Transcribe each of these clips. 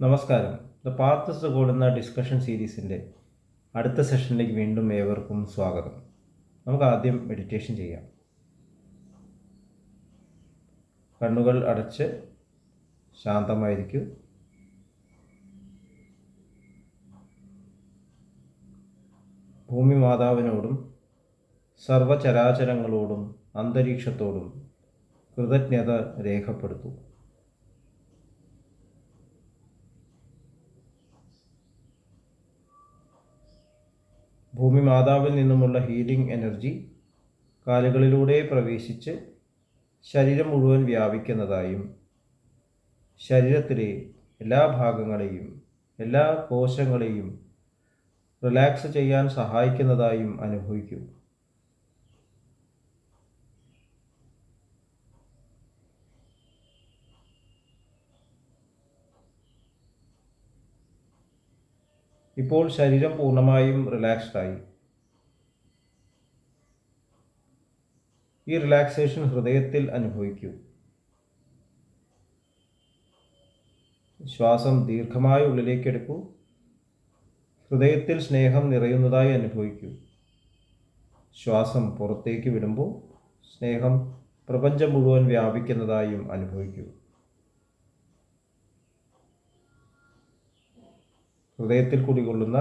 നമസ്കാരം. The path is the goal എന്ന discussion സീരീസിൻ്റെ അടുത്ത സെഷനിലേക്ക് വീണ്ടും ഏവർക്കും സ്വാഗതം. നമുക്ക് ആദ്യം മെഡിറ്റേഷൻ ചെയ്യാം. കണ്ണുകൾ അടച്ച് ശാന്തമായിരിക്കൂ. ഭൂമി മാതാവിനോടും സർവചരാചരങ്ങളോടും അന്തരീക്ഷത്തോടും കൃതജ്ഞത രേഖപ്പെടുത്തൂ. ഭൂമി മാതാവിൽ നിന്നുമുള്ള ഹീലിംഗ് എനർജി കാലുകളിലൂടെ പ്രവേശിച്ച് ശരീരം മുഴുവൻ വ്യാപിക്കുന്നതായും ശരീരത്തിലെ എല്ലാ ഭാഗങ്ങളെയും എല്ലാ കോശങ്ങളെയും റിലാക്സ് ചെയ്യാൻ സഹായിക്കുന്നതായും അനുഭവിക്കൂ. ഇപ്പോൾ ശരീരം പൂർണ്ണമായും റിലാക്സ്ഡായി. ഈ റിലാക്സേഷൻ ഹൃദയത്തിൽ അനുഭവിക്കൂ. ശ്വാസം ദീർഘമായി ഉള്ളിലേക്ക് എടുക്കൂ. ഹൃദയത്തിൽ സ്നേഹം നിറയുന്നതായി അനുഭവിക്കൂ. ശ്വാസം പുറത്തേക്ക് വിടുമ്പോൾ സ്നേഹം പ്രപഞ്ചം മുഴുവൻ വ്യാപിക്കുന്നതായും അനുഭവിക്കൂ. ഹൃദയത്തിൽ കുടികൊള്ളുന്ന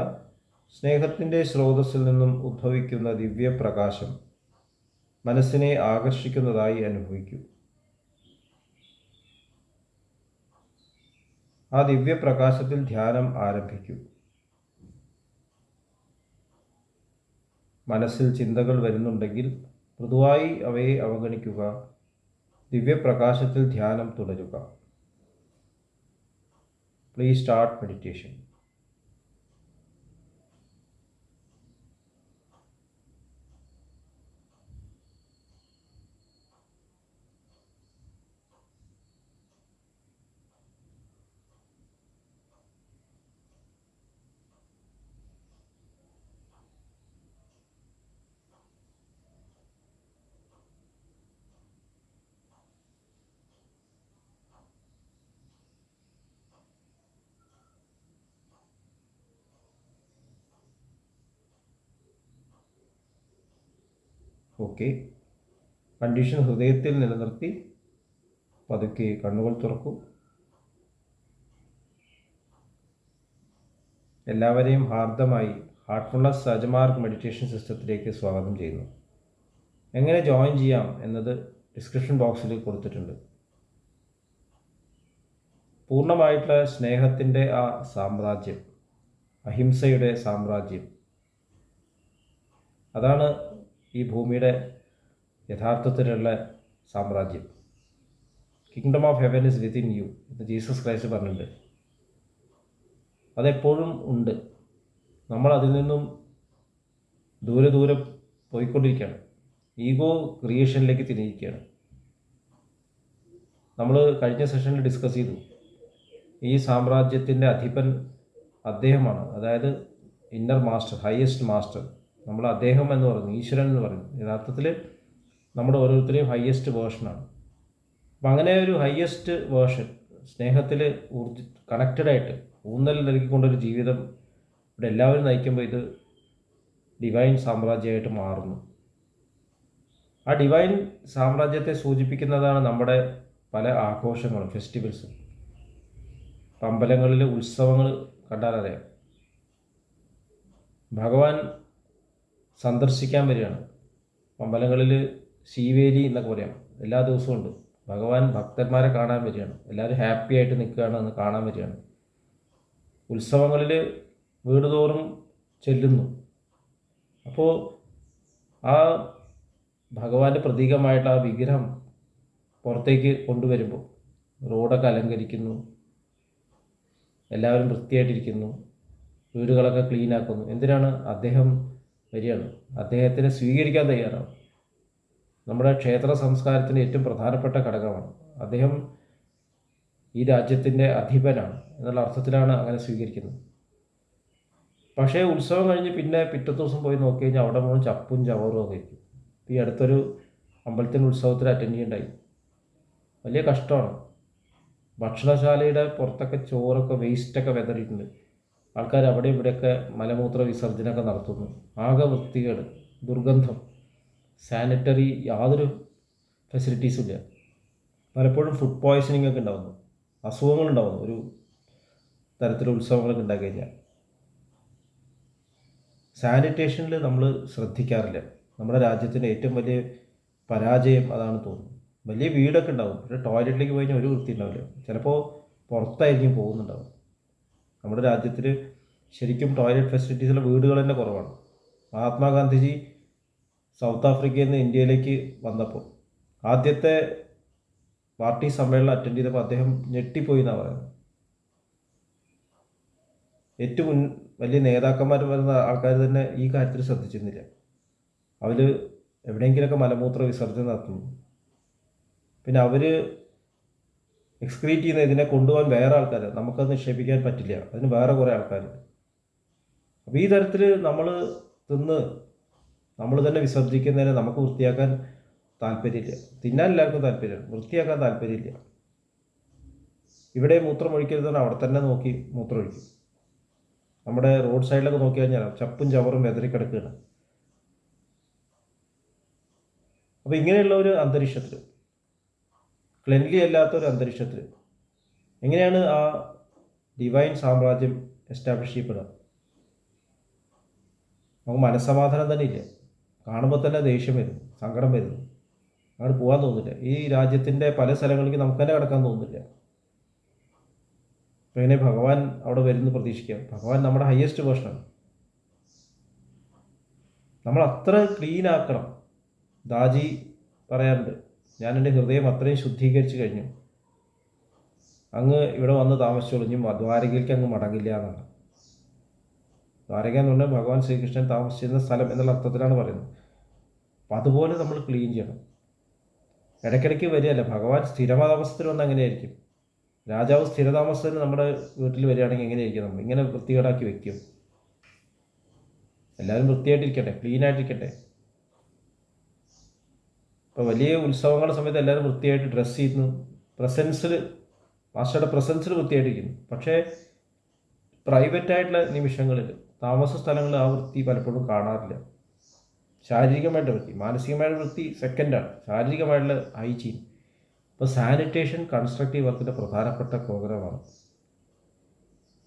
സ്നേഹത്തിൻ്റെ സ്രോതസ്സിൽ നിന്നും ഉദ്ഭവിക്കുന്ന ദിവ്യപ്രകാശം മനസ്സിനെ ആകർഷിക്കുന്നതായി അനുഭവിക്കൂ. ആ ദിവ്യപ്രകാശത്തിൽ ധ്യാനം ആരംഭിക്കൂ. മനസ്സിൽ ചിന്തകൾ വരുന്നുണ്ടെങ്കിൽ മൃദുവായി അവയെ അവഗണിക്കുക. ദിവ്യപ്രകാശത്തിൽ ധ്യാനം തുടരുക. Please start meditation. Okay, condition ഹൃദയത്തിൽ നിലനിർത്തി പതുക്കെ കണ്ണുകൾ തുറക്കൂ. എല്ലാവരെയും ഹാർദമായി ഹാർട്ട്ഫുൾനെസ് സജ്മാർഗ് മെഡിറ്റേഷൻ സിസ്റ്റത്തിലേക്ക് സ്വാഗതം ചെയ്യുന്നു. എങ്ങനെ ജോയിൻ ചെയ്യാം എന്നത് ഡിസ്ക്രിപ്ഷൻ ബോക്സിൽ കൊടുത്തിട്ടുണ്ട്. പൂർണ്ണമായിട്ടുള്ള സ്നേഹത്തിൻ്റെ ആ സാമ്രാജ്യം, അഹിംസയുടെ സാമ്രാജ്യം, അതാണ് ഈ ഭൂമിയുടെ യഥാർത്ഥത്തിലുള്ള സാമ്രാജ്യം. Kingdom of heaven is within you എന്ന് ജീസസ് ക്രൈസ്റ്റ് പറഞ്ഞിട്ടുണ്ട്. അതെപ്പോഴും ഉണ്ട്. നമ്മൾ അതിൽ നിന്നും ദൂരെ ദൂരെ പോയിക്കൊണ്ടിരിക്കുകയാണ്. ഈഗോ ക്രിയേഷനിലേക്ക് തിരിയിരിക്കുകയാണ്. നമ്മൾ കഴിഞ്ഞ സെഷനിൽ ഡിസ്കസ് ചെയ്തു, ഈ സാമ്രാജ്യത്തിൻ്റെ അധിപൻ അദ്ദേഹമാണ്, അതായത് ഇന്നർ മാസ്റ്റർ, ഹയസ്റ്റ് മാസ്റ്റർ. നമ്മൾ അദ്ദേഹം എന്ന് പറയുന്നു, ഈശ്വരൻ എന്ന് പറയുന്നു. യഥാർത്ഥത്തിൽ നമ്മുടെ ഓരോരുത്തരെയും ഹയസ്റ്റ് വേർഷനാണ്. അപ്പം അങ്ങനെ ഒരു ഹയസ്റ്റ് വേർഷൻ സ്നേഹത്തിൽ കണക്റ്റഡായിട്ട് ഊന്നൽ നൽകിക്കൊണ്ടൊരു ജീവിതം ഇവിടെ എല്ലാവരും നയിക്കുമ്പോൾ ഇത് ഡിവൈൻ സാമ്രാജ്യമായിട്ട് മാറുന്നു. ആ ഡിവൈൻ സാമ്രാജ്യത്തെ സൂചിപ്പിക്കുന്നതാണ് നമ്മുടെ പല ആഘോഷങ്ങളും, ഫെസ്റ്റിവൽസും. അമ്പലങ്ങളിലെ ഉത്സവങ്ങൾ കണ്ടാലറിയാം. ഭഗവാൻ സന്ദർശിക്കാൻ വരികയാണ്. അമ്പലങ്ങളിൽ ശീവേലി എന്നൊക്കെ പറയാം, എല്ലാ ദിവസവും ഉണ്ട്. ഭഗവാൻ ഭക്തന്മാരെ കാണാൻ വരികയാണ്. എല്ലാവരും ഹാപ്പി ആയിട്ട് നിൽക്കുകയാണ്, എന്ന് കാണാൻ വരികയാണ്. ഉത്സവങ്ങളിൽ വീട് തോറും ചെല്ലുന്നു. അപ്പോൾ ആ ഭഗവാന്റെ പ്രതീകമായിട്ട് ആ വിഗ്രഹം പുറത്തേക്ക് കൊണ്ടുവരുമ്പോൾ റോഡൊക്കെ അലങ്കരിക്കുന്നു, എല്ലാവരും വൃത്തിയായിട്ടിരിക്കുന്നു, വീടുകളൊക്കെ ക്ലീനാക്കുന്നു. എന്തിനാണ്? അദ്ദേഹം വരികയാണ്. അദ്ദേഹത്തിനെ സ്വീകരിക്കാൻ തയ്യാറാണ്. നമ്മുടെ ക്ഷേത്ര സംസ്കാരത്തിൻ്റെ ഏറ്റവും പ്രധാനപ്പെട്ട ഘടകമാണ്. അദ്ദേഹം ഈ രാജ്യത്തിൻ്റെ അധിപനാണ് എന്നുള്ള അർത്ഥത്തിലാണ് അങ്ങനെ സ്വീകരിക്കുന്നത്. പക്ഷേ ഉത്സവം കഴിഞ്ഞ് പിന്നെ പിറ്റത്തെ ദിവസം പോയി നോക്കി കഴിഞ്ഞാൽ അവിടെ മുഴുവൻ ചപ്പും ചവറും ഒക്കെ ആയിരിക്കും. ഈ അടുത്തൊരു അമ്പലത്തിൻ്റെ ഉത്സവത്തിൽ അറ്റൻഡ് ചെയ്യണ്ടായി. വലിയ കഷ്ടമാണ്. ഭക്ഷണശാലയുടെ പുറത്തൊക്കെ ചോറൊക്കെ വേസ്റ്റൊക്കെ വെതറിയിട്ടുണ്ട്. ആൾക്കാർ അവിടെ ഇവിടെയൊക്കെ മലമൂത്ര വിസർജനമൊക്കെ നടത്തുന്നു. ആകെ വൃത്തികേട്, ദുർഗന്ധം, സാനിറ്ററി യാതൊരു ഫെസിലിറ്റീസും ഇല്ല. പലപ്പോഴും ഫുഡ് പോയ്സണിങ് ഒക്കെ ഉണ്ടാകുന്നു, അസുഖങ്ങളുണ്ടാകുന്നു ഒരു തരത്തിലുള്ള ഉത്സവങ്ങളൊക്കെ ഉണ്ടാക്കി കഴിഞ്ഞാൽ. സാനിറ്റേഷനിൽ നമ്മൾ ശ്രദ്ധിക്കാറില്ല. നമ്മുടെ രാജ്യത്തിൻ്റെ ഏറ്റവും വലിയ പരാജയം അതാണ് തോന്നുന്നു. വലിയ വീടൊക്കെ ഉണ്ടാവും, പക്ഷേ ടോയ്ലറ്റിലേക്ക് പോയി കഴിഞ്ഞാൽ ഒരു വൃത്തി ഉണ്ടാവില്ല. ചിലപ്പോൾ പുറത്തായിരിക്കും പോകുന്നുണ്ടാവും. നമ്മുടെ രാജ്യത്തിൽ ശരിക്കും ടോയ്ലറ്റ് ഫെസിലിറ്റീസുള്ള വീടുകൾ തന്നെ കുറവാണ്. മഹാത്മാഗാന്ധിജി സൗത്ത് ആഫ്രിക്കയിൽ നിന്ന് ഇന്ത്യയിലേക്ക് വന്നപ്പോൾ ആദ്യത്തെ പാർട്ടി സമ്മേളനം അറ്റൻഡ് ചെയ്തപ്പോൾ അദ്ദേഹം ഞെട്ടിപ്പോയി എന്നാണ് പറയുന്നത്. ഏറ്റവും വലിയ നേതാക്കന്മാർ വരുന്ന ആൾക്കാർ തന്നെ ഈ കാര്യത്തിൽ ശ്രദ്ധിച്ചിരുന്നില്ല. അവർ എവിടെയെങ്കിലുമൊക്കെ മലമൂത്ര വിസർജനം നടത്തുന്നു. പിന്നെ അവർ എക്സ്ക്രീറ്റ് ചെയ്യുന്ന ഇതിനെ കൊണ്ടുപോകാൻ വേറെ ആൾക്കാർ, നമുക്കത് നിക്ഷേപിക്കാൻ പറ്റില്ല, അതിന് വേറെ കുറേ ആൾക്കാർ. അപ്പോൾ ഈ തരത്തിൽ നമ്മൾ തിന്ന് നമ്മൾ തന്നെ വിസർജിക്കുന്നതിനെ നമുക്ക് വൃത്തിയാക്കാൻ താല്പര്യമില്ല. തിന്നാൻ എല്ലാവർക്കും താല്പര്യമാണ്, വൃത്തിയാക്കാൻ താല്പര്യമില്ല. ഇവിടെ മൂത്രമൊഴിക്കരുതെന്ന് അവിടെ തന്നെ നോക്കി മൂത്രമൊഴിക്കും. നമ്മുടെ റോഡ് സൈഡിലൊക്കെ നോക്കി കഴിഞ്ഞാൽ ചപ്പും ചവറും വെതറിക്കിടക്കുകയാണ്. അപ്പോൾ ഇങ്ങനെയുള്ള ഒരു അന്തരീക്ഷത്തിൽ, ക്ലെൻലി അല്ലാത്തൊരു അന്തരീക്ഷത്തിൽ എങ്ങനെയാണ് ആ ഡിവൈൻ സാമ്രാജ്യം എസ്റ്റാബ്ലിഷ് ചെയ്യപ്പെടുക? നമുക്ക് മനസ്സമാധാനം തന്നെ ഇല്ല. കാണുമ്പോൾ തന്നെ ദേഷ്യം വരുന്നു, സങ്കടം വരുന്നു, അങ്ങോട്ട് പോകാൻ തോന്നില്ല. ഈ രാജ്യത്തിൻ്റെ പല സ്ഥലങ്ങളിലേക്ക് നമുക്ക് തന്നെ കിടക്കാൻ തോന്നുന്നില്ല. അപ്പോൾ എങ്ങനെ ഭഗവാൻ അവിടെ വരുന്നു പ്രതീക്ഷിക്കാം? ഭഗവാൻ നമ്മുടെ ഹയസ്റ്റ് വേർഷനാണ്. നമ്മൾ അത്ര ക്ലീൻ ആക്കണം. ദാജി പറയാറുണ്ട്, ഞാൻ എൻ്റെ ഹൃദയം അത്രയും ശുദ്ധീകരിച്ച് കഴിഞ്ഞു, അങ്ങ് ഇവിടെ വന്ന് താമസിച്ചോളൂ, ഇനി ദ്വാരകയിലേക്ക് അങ്ങ് മടങ്ങില്ല എന്നാണ്. ദ്വാരക എന്ന് പറഞ്ഞാൽ ഭഗവാൻ ശ്രീകൃഷ്ണൻ താമസിച്ചിരുന്ന സ്ഥലം എന്നുള്ള അർത്ഥത്തിലാണ് പറയുന്നത്. അപ്പം അതുപോലെ നമ്മൾ ക്ലീൻ ചെയ്യണം. ഇടയ്ക്കിടയ്ക്ക് വരികയല്ല. ഭഗവാൻ സ്ഥിരതാമസത്തിൽ വന്ന് എങ്ങനെയായിരിക്കും? രാജാവ് സ്ഥിരതാമസത്തിന് നമ്മുടെ വീട്ടിൽ വരികയാണെങ്കിൽ എങ്ങനെയായിരിക്കും? നമ്മൾ ഇങ്ങനെ വൃത്തികേടാക്കി വെക്കും? എല്ലാവരും വൃത്തിയായിട്ടിരിക്കട്ടെ, ക്ലീനായിട്ടിരിക്കട്ടെ. ഇപ്പോൾ വലിയ ഉത്സവങ്ങളുടെ സമയത്ത് എല്ലാവരും വൃത്തിയായിട്ട് ഡ്രസ്സ് ചെയ്യുന്നു, പ്രസൻസിൽ, മാസ്റ്ററുടെ പ്രസൻസിൽ വൃത്തിയായിട്ടിരിക്കുന്നു. പക്ഷേ പ്രൈവറ്റായിട്ടുള്ള നിമിഷങ്ങളിൽ, താമസ സ്ഥലങ്ങളിൽ ആ വൃത്തി പലപ്പോഴും കാണാറില്ല. ശാരീരികമായിട്ട് വൃത്തി, മാനസികമായിട്ട് വൃത്തി സെക്കൻഡാണ്, ശാരീരികമായിട്ടുള്ള ഹൈജീൻ. ഇപ്പോൾ സാനിറ്റേഷൻ കൺസ്ട്രക്റ്റീവ് വർക്കിൻ്റെ പ്രധാനപ്പെട്ട പ്രോഗ്രാമാണ്.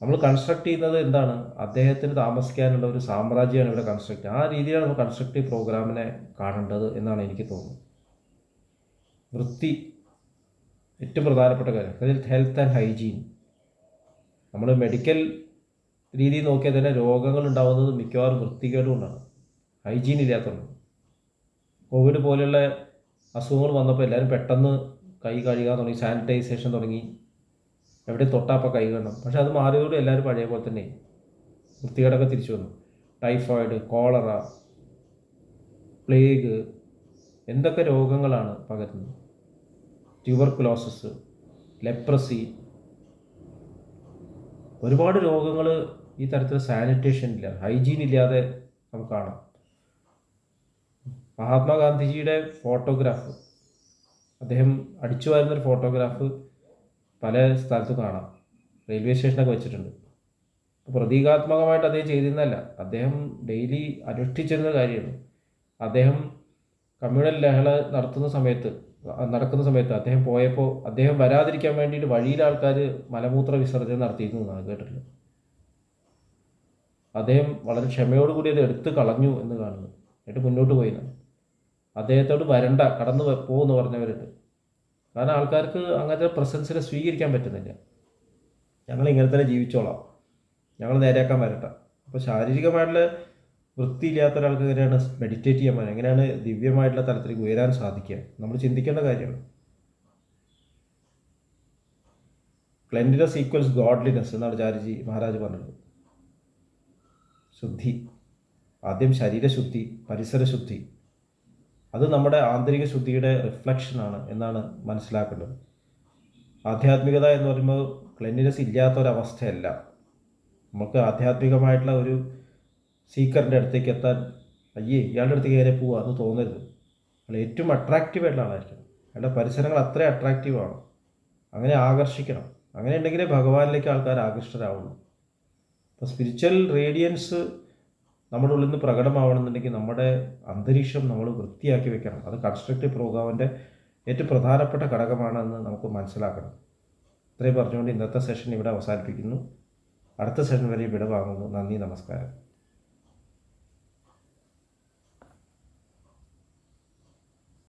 നമ്മൾ കൺസ്ട്രക്ട് ചെയ്യുന്നത് എന്താണ്? അദ്ദേഹത്തിന് താമസിക്കാനുള്ള ഒരു സാമ്രാജ്യമാണ് ഇവിടെ കൺസ്ട്രക്ട്. ആ രീതിയിലാണ് നമ്മൾ കൺസ്ട്രക്റ്റീവ് പ്രോഗ്രാമിനെ കാണേണ്ടത് എന്നാണ് എനിക്ക് തോന്നുന്നത്. വൃത്തി ഏറ്റവും പ്രധാനപ്പെട്ട കാര്യം. അതിൽ ഹെൽത്ത് ആൻഡ് ഹൈജീൻ. നമ്മൾ മെഡിക്കൽ രീതിയിൽ നോക്കിയാൽ തന്നെ രോഗങ്ങൾ ഉണ്ടാകുന്നത് മിക്കവാറും വൃത്തികേട് കൊണ്ടാണ്, ഹൈജീൻ ഇല്ലാത്തതുകൊണ്ട്. കോവിഡ് പോലെയുള്ള അസുഖങ്ങൾ വന്നപ്പോൾ എല്ലാവരും പെട്ടെന്ന് കൈ കഴുകാൻ തുടങ്ങി, സാനിറ്റൈസേഷൻ തുടങ്ങി, എവിടെ തൊട്ടാപ്പോൾ കൈ കഴുകണം. പക്ഷെ അത് മാറിയോട് എല്ലാവരും പഴയ പോലെ തന്നെ വൃത്തികേടൊക്കെ തിരിച്ചു വന്നു. ടൈഫോയിഡ്, കോളറ, പ്ലേഗ്, എന്തൊക്കെ രോഗങ്ങളാണ് പകരുന്നത്? ട്യൂബർകുലോസിസ്, ലെപ്രസി, ഒരുപാട് രോഗങ്ങൾ ഈ തരത്തിൽ സാനിറ്റേഷൻ ഇല്ല, ഹൈജീൻ ഇല്ലാതെ നമുക്ക് കാണാം. മഹാത്മാഗാന്ധിജിയുടെ ഫോട്ടോഗ്രാഫ്, അദ്ദേഹം അടിച്ചു വരുന്നൊരു ഫോട്ടോഗ്രാഫ് പല സ്ഥലത്തും കാണാം, റെയിൽവേ സ്റ്റേഷനൊക്കെ വെച്ചിട്ടുണ്ട്. പ്രതീകാത്മകമായിട്ട് അദ്ദേഹം ചെയ്തിരുന്നല്ല, അദ്ദേഹം ഡെയിലി അനുഷ്ഠിച്ചിരുന്ന കാര്യമാണ്. അദ്ദേഹം കമ്മ്യൂണൽ ലഹള നടക്കുന്ന സമയത്ത് അദ്ദേഹം പോയപ്പോൾ അദ്ദേഹം വരാതിരിക്കാൻ വേണ്ടിയിട്ട് വഴിയിൽ ആൾക്കാർ മലമൂത്ര വിസർജനം നടത്തിയിരുന്നു എന്നാണ് കേട്ടിട്ടുള്ളത്. അദ്ദേഹം വളരെ ക്ഷമയോടുകൂടി അത് എടുത്തു കളഞ്ഞു എന്ന് കാണുന്നു, എന്നിട്ട് മുന്നോട്ട് പോയിന്നാണ്. അദ്ദേഹത്തോട് വരണ്ട, കടന്നു പോകുമെന്ന് പറഞ്ഞവരുണ്ട്. കാരണം ആൾക്കാർക്ക് അങ്ങനത്തെ പ്രസൻസിനെ സ്വീകരിക്കാൻ പറ്റുന്നില്ല. ഞങ്ങൾ ഇങ്ങനെ തന്നെ ജീവിച്ചോളാം, ഞങ്ങൾ നേരെയാക്കാൻ വരട്ടെ. അപ്പോൾ ശാരീരികമായിട്ടുള്ള വൃത്തിയില്ലാത്ത ഒരാൾക്ക് എങ്ങനെയാണ് മെഡിറ്റേറ്റ് ചെയ്യാൻ പറ്റുക? എങ്ങനെയാണ് ദിവ്യമായിട്ടുള്ള തലത്തിലേക്ക് ഉയരാൻ സാധിക്കുക? നമ്മൾ ചിന്തിക്കേണ്ട കാര്യമാണ്. ക്ലെൻലിനെസ് ഈക്വൽസ് ഗോഡ്ലിനെസ് എന്നാണ് ചാരിജി മഹാരാജ് പറഞ്ഞത്. ശുദ്ധി, ആദ്യം ശരീരശുദ്ധി, പരിസരശുദ്ധി, അത് നമ്മുടെ ആന്തരിക ശുദ്ധിയുടെ റിഫ്ലക്ഷനാണ് എന്നാണ് മനസ്സിലാക്കേണ്ടത്. ആധ്യാത്മികത എന്ന് പറയുമ്പോൾ ക്ലെൻലിനെസ് ഇല്ലാത്തൊരവസ്ഥയല്ല. നമുക്ക് ആധ്യാത്മികമായിട്ടുള്ള ഒരു സീക്കറിൻ്റെ അടുത്തേക്ക് എത്താൻ, അയ്യേ ഇയാളുടെ അടുത്തേക്ക് കയറി പോവുക എന്ന് തോന്നരുത്. അയാൾ ഏറ്റവും അട്രാക്റ്റീവ് ആയിട്ടുള്ള ആളായിരിക്കും. അയാളുടെ പരിസരങ്ങൾ അത്രയും അട്രാക്റ്റീവാണ്. അങ്ങനെ ആകർഷിക്കണം. അങ്ങനെ ഉണ്ടെങ്കിലേ ഭഗവാനിലേക്ക് ആൾക്കാർ ആകൃഷ്ടരാവുള്ളൂ. അപ്പോൾ സ്പിരിച്വൽ റേഡിയൻസ് നമ്മുടെ ഉള്ളിൽ നിന്ന് പ്രകടമാവണമെന്നുണ്ടെങ്കിൽ നമ്മുടെ അന്തരീക്ഷം നമ്മൾ വൃത്തിയാക്കി വെക്കണം. അത് കൺസ്ട്രക്റ്റീവ് പ്രോഗ്രാമിൻ്റെ ഏറ്റവും പ്രധാനപ്പെട്ട ഘടകമാണെന്ന് നമുക്ക് മനസ്സിലാക്കണം. ഇത്രയും പറഞ്ഞുകൊണ്ട് ഇന്നത്തെ സെഷൻ ഇവിടെ അവസാനിപ്പിക്കുന്നു. അടുത്ത സെഷൻ വരെ വിട വാങ്ങുന്നു. നന്ദി, നമസ്കാരം.